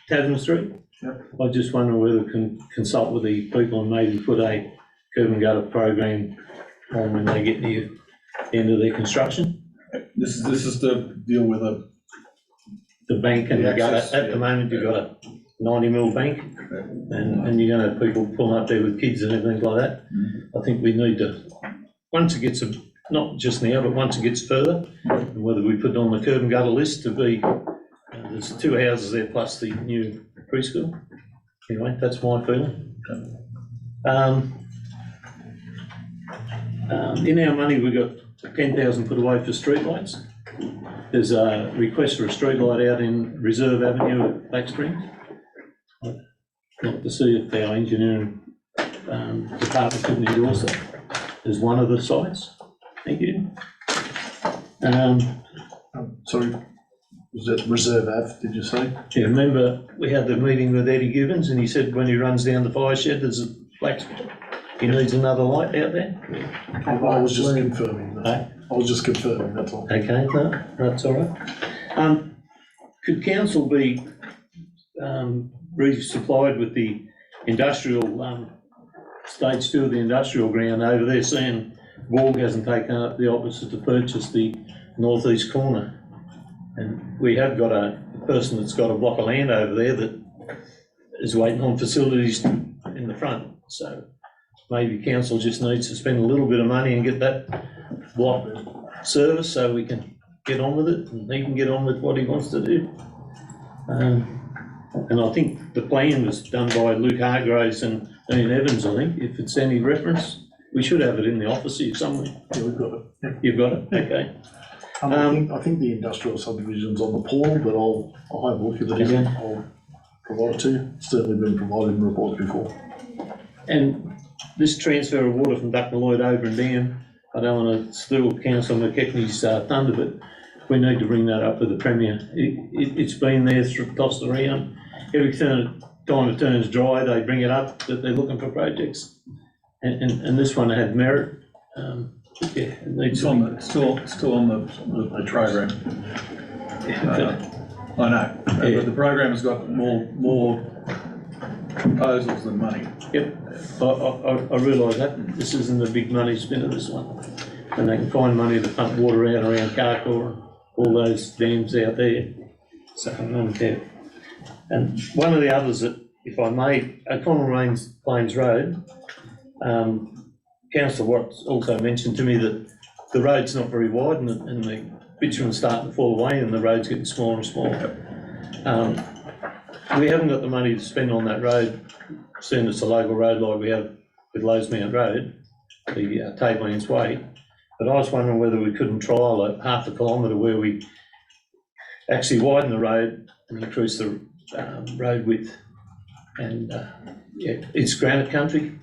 Tasman Street, I just wonder whether we can consult with the people and maybe put a curb and gutter program on when they get near the end of their construction. this is to deal with The bank and the gutter, access, at the moment you've got a 90mm bank, and you're gonna have people pulling up there with kids and everything like that. I think we need to, once it gets, not just now, but once it gets further, and whether we put it on the curb and gutter list to be, there's 2 houses there plus the new preschool. Anyway, that's my feeling. In our money, we've got 10,000 put away for streetlights. There's a request for a streetlight out in Reserve Avenue at Black Springs. I'd like to see if our engineering department could endorse it as one of the sites. Thank you. Sorry, was that Reserve Ave, did you say? Yeah, remember, we had the meeting with Eddie Gibbons, and he said when he runs down the fire shed, there's a black spot. He needs another light out there. I was just confirming that. I was just confirming, that's all. Okay, no, that's all right. Could council be resupplied with the industrial, stage 2 of the industrial ground over there, seeing Borg hasn't taken up the opposite to purchase the northeast corner? And we have got a person that's got a block of land over there that is waiting on facilities in the front. So maybe council just needs to spend a little bit of money and get that block service so we can get on with it and he can get on with what he wants to do. And I think the plan was done by Luke Hargraves and Ian Evans, I think. If it's any reference, we should have it in the office here somewhere. Yeah, we've got it. Yeah. You've got it? Okay. I think the industrial subdivision's on the portal, but I'll have a look if it isn't. I'll provide it to you. It's certainly been provided in reports before. And this transfer of water from Duckmaloyd over and down, I don't want to steal Councillor McKechnie's thunder, but we need to bring that up with the Premier. It's been there, tossed around. Every time it turns dry, they bring it up that they're looking for projects. And this one had merit. Yeah, it needs still on the program. I know, but the program has got more proposals than money. Yep, I realise that. This isn't a big money spinner, this one. And they can find money to pump water out around Carcoar and all those dams out there. So I don't care. And one of the others that, if I may, O'Connell Plains Road, Councillor Watts also mentioned to me that the road's not very wide and the bitumen's starting to fall away and the road's getting smaller and smaller. We haven't got the money to spend on that road, seeing it's a local road like we have with Lowesmount Road, the Tablelands Way. But I was wondering whether we couldn't trial a half a kilometre where we actually widen the road and increase the road width. And yeah, it's granite country.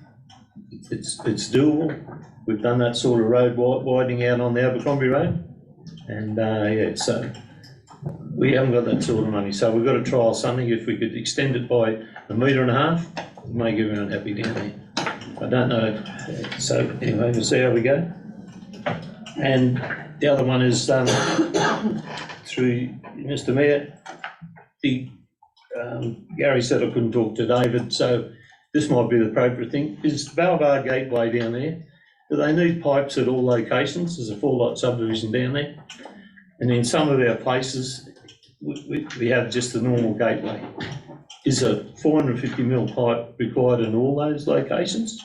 It's doable. We've done that sort of road widening out on the Abercrombie Road. And yeah, so we haven't got that sort of money. So we've got to trial something. If we could extend it by 1.5 metres, it'd make everyone happy down there. I don't know. So anyway, we'll see how we go. And the other one is through Mr. Mayor. Gary said I couldn't talk to David, so this might be the appropriate thing. Is Balabar Gateway down there? Do they need pipes at all locations? There's a 4-lot subdivision down there. And in some of our places, we have just the normal gateway. Is a 450mm pipe required in all those locations?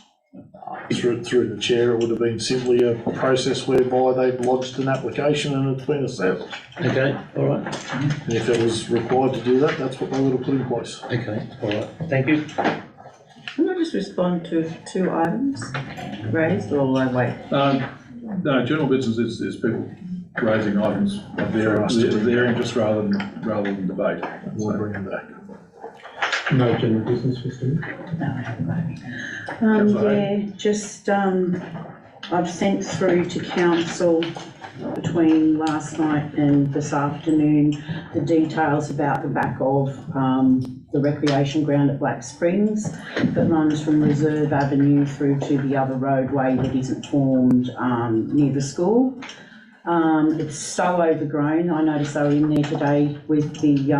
Through the chair, it would have been simply a process whereby they've lodged an application and it's been assessed. Okay, all right, And if it was required to do that, that's what they would have put in place. okay, all right, thank you. Can I just respond to 2 items raised, or will I wait? No, general business is people raising items of their interest rather than debate. We'll bring them back. No general business, Mr. Yeah, just, I've sent through to council between last night and this afternoon the details about the back of the recreation ground at Black Springs that runs from Reserve Avenue through to the other roadway that isn't formed near the school. It's so overgrown. I noticed they were in there today with the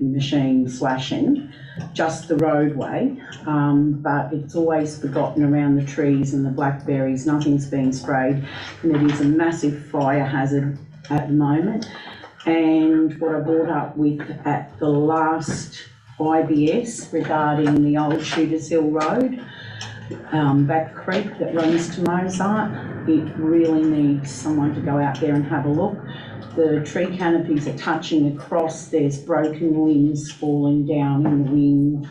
machine slashing just the roadway, but it's always forgotten around the trees and the blackberries. Nothing's been sprayed, and it is a massive fire hazard at the moment. And what I brought up with at the last IBS regarding the old Shooters Hill Road, that creek that runs to Mozart, it really needs someone to go out there and have a look. The tree canopies are touching across, there's broken limbs falling down in the wind.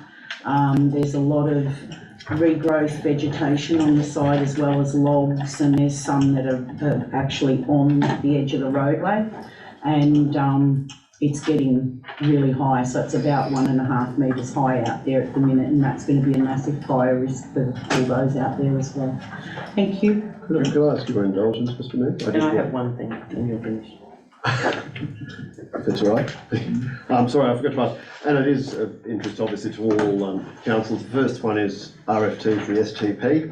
There's a lot of regrowth vegetation on the side as well as logs, and there's some that are actually on the edge of the roadway. And it's getting really high, so it's about 1.5 metres high out there at the minute, and that's going to be a massive fire risk for all those out there as well. Thank you. Could I ask your indulgence, Mr. Mayor? And I have one thing, and you'll finish. If that's all right. I'm sorry, I forgot to ask, and it is of interest obviously to all councils. The first one is RFT for the STP.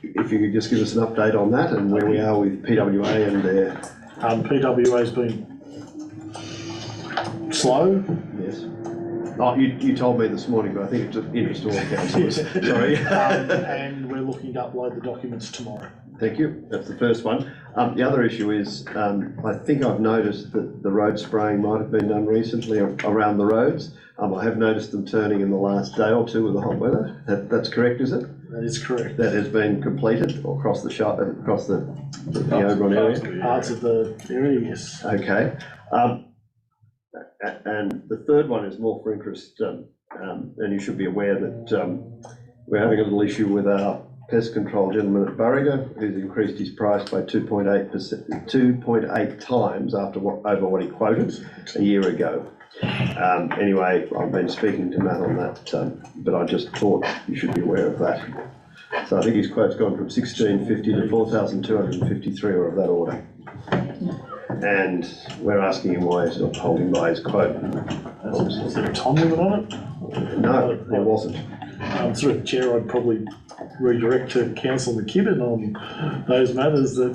If you could just give us an update on that and where we are with PWA and their... PWA's been slow. Yes. Oh, you told me this morning, but I think it's of interest to all councillors. Sorry. And we're looking to upload the documents tomorrow. Thank you. That's the first one. The other issue is, I think I've noticed that the road spraying might have been done recently around the roads. I have noticed them turning in the last day or two with the hot weather. That's correct, is it? That is correct. That has been completed across the Oberon area? Parts of the area, yes. Okay. And the third one is more for interest, and you should be aware that we're having a little issue with our pest control gentleman at Burrigo, who's increased his price by 2.8 times over what he quoted a year ago. Anyway, I've been speaking to Matt on that, but I just thought you should be aware of that. So I think his quote's gone from 1,650 to 4,253, or of that order. And we're asking him why he's not holding by his quote. Is there a time limit on it? No, there wasn't. Through the chair, I'd probably redirect to Councillor McKibben on those matters that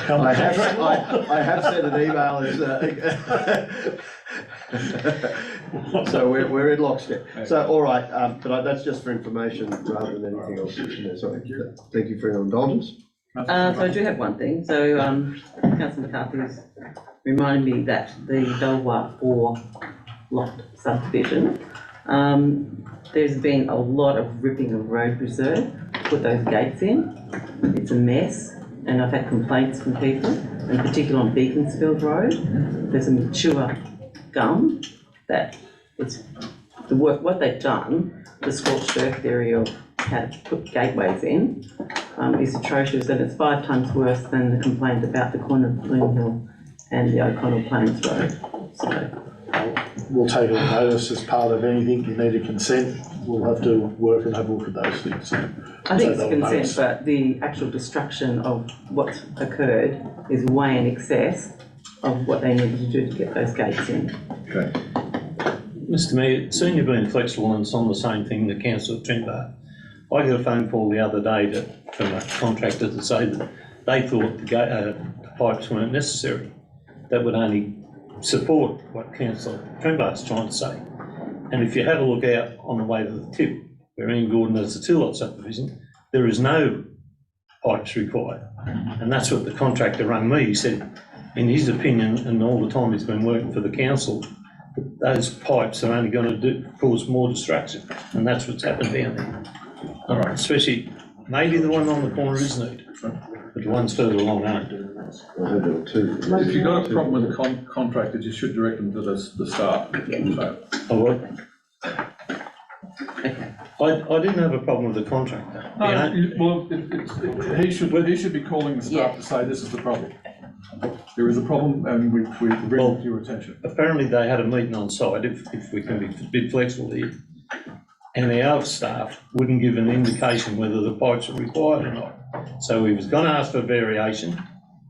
come. I have sent an email. So we're in lockstep. So all right, but that's just for information rather than anything else. Sorry. Thank you for your indulgence. So I do have one thing. So Councillor McCarthy has reminded me that the Belvoir 4 lot subdivision, there's been a lot of ripping of road reserve to put those gates in. It's a mess, and I've had complaints from people, in particular on Beaconsfield Road. There's a mature gum that it's the work, what they've done, the scorched earth area of how to put gateways in is atrocious, and it's 5 times worse than the complaint about the corner of Bloom Hill and the O'Connell Plains Road. So we'll take a notice as part of anything. You need a consent. We'll have to work and have a look at those things. I think it's consent, but the actual destruction of what's occurred is way in excess of what they needed to do to get those gates in. Okay. Mr Mayor, seeing you've been flexible and it's on the same thing, the council at Trentbar, I got a phone call the other day from a contractor to say that they thought the pipes weren't necessary. That would only support what Councillor Trentbar's trying to say. And if you have a look out on the way to the tip, where Ian Gordon has the 2-lot subdivision, there is no pipes required. And that's what the contractor rang me. He said, in his opinion, and all the time he's been working for the council, those pipes are only gonna cause more destruction, and that's what's happened down there. All right, especially, maybe the one on the corner is needed, but the ones further along aren't. I heard there were two. If you've got a problem with the contractor, you should direct them to the staff. So, Oh, what? I didn't have a problem with the contractor. well, he should be calling the staff to say, this is the problem. There is a problem, and we bring it to your attention. Apparently they had a meeting on site, if we can be a bit flexible here. And our staff wouldn't give an indication whether the pipes were required or not. So he was gonna ask for variation,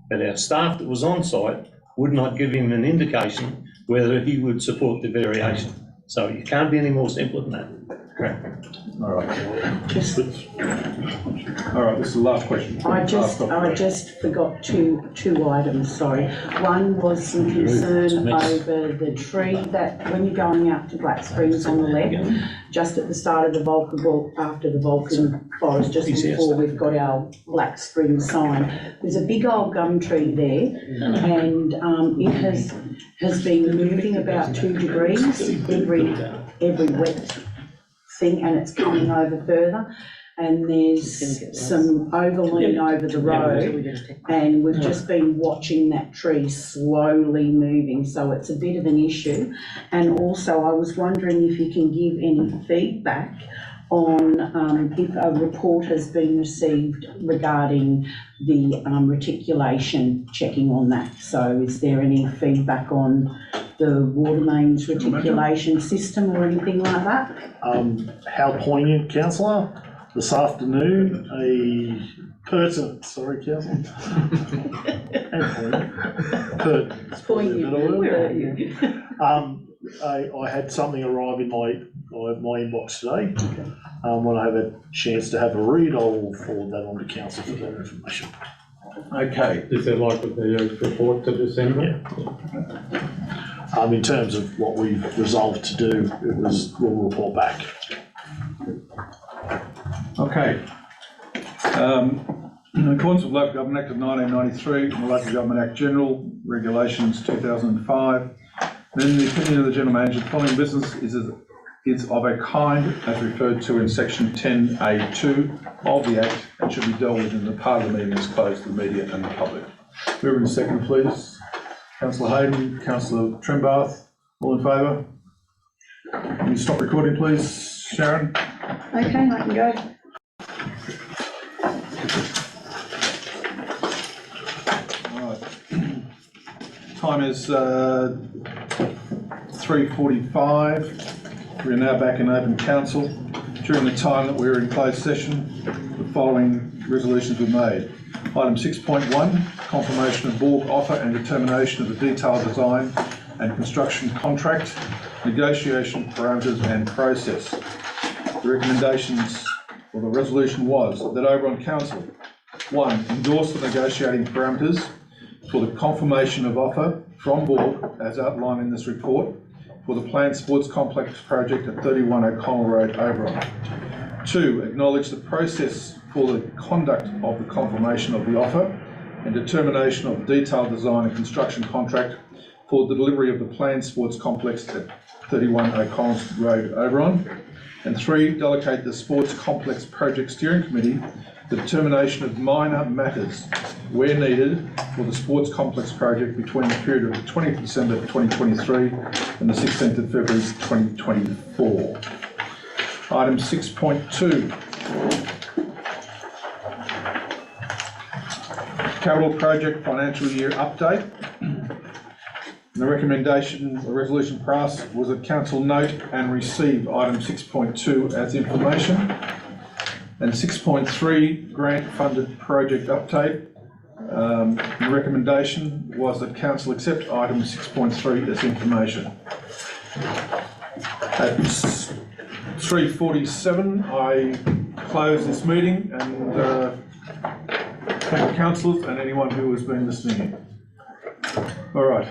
but our staff that was on site would not give him an indication whether he would support the variation. So you can't be any more simple than that. All right. All right, this is the last question. I just forgot two items, sorry. One was some concern over the tree that, when you're going out to Black Springs on the left, just at the start of the Vulcan, well, after the Vulcan Forest, just before we've got our Black Springs sign, there's a big old gum tree there, and it has been moving about 2 degrees every wet thing, and it's coming over further, and there's some overlean over the road, and we've just been watching that tree slowly moving, so it's a bit of an issue. And also I was wondering if you can give any feedback on if a report has been received regarding the reticulation, checking on that. So is there any feedback on the water mains reticulation system or anything like that? How poignant, councillor. This afternoon, a pertinent, sorry, councillor. Pertinent. Poignant. I had something arrive in my inbox today. When I have a chance to have a read, I will forward that on to council for that information. Okay. Is there likely to be a report to December? Yeah. In terms of what we've resolved to do, we'll report back. Okay. In accordance with Local Government Act of 1993 and the Local Government Act General Regulations 2005, then in the opinion of the General Manager, the following business is of a kind as referred to in section 10A2 of the Act and should be dealt with in the part of the meeting that's closed to the media and the public. Moving to second, please. Councillor Hayden, Councillor Trembath, all in favour? Can you stop recording, please, Sharon? Okay, I can go. All right. Time is 3:45. We're now back in open council. During the time that we were in closed session, the following resolutions were made. Item 6.1, confirmation of board offer and determination of the detailed design and construction contract, negotiation parameters and process. The recommendations, or the resolution was that Oberon Council, 1, endorse the negotiating parameters for the confirmation of offer from board as outlined in this report for the planned sports complex project at 31 O'Connell Road, Oberon. 2, acknowledge the process for the conduct of the confirmation of the offer and determination of detailed design and construction contract for the delivery of the planned sports complex at 31 O'Connell Road, Oberon. And 3, delegate the Sports Complex Project Steering Committee the determination of minor matters where needed for the Sports Complex project between the period of the 20th of December 2023 and the 16th of February 2024. Item 6.2. Capital Project Financial Year Update. The recommendation, the resolution passed was that council note and receive item 6.2 as information. And 6.3, grant funded project update. The recommendation was that council accept item 6.3 as information. At 3:47, I close this meeting and thank the councillors and anyone who has been listening in. All right.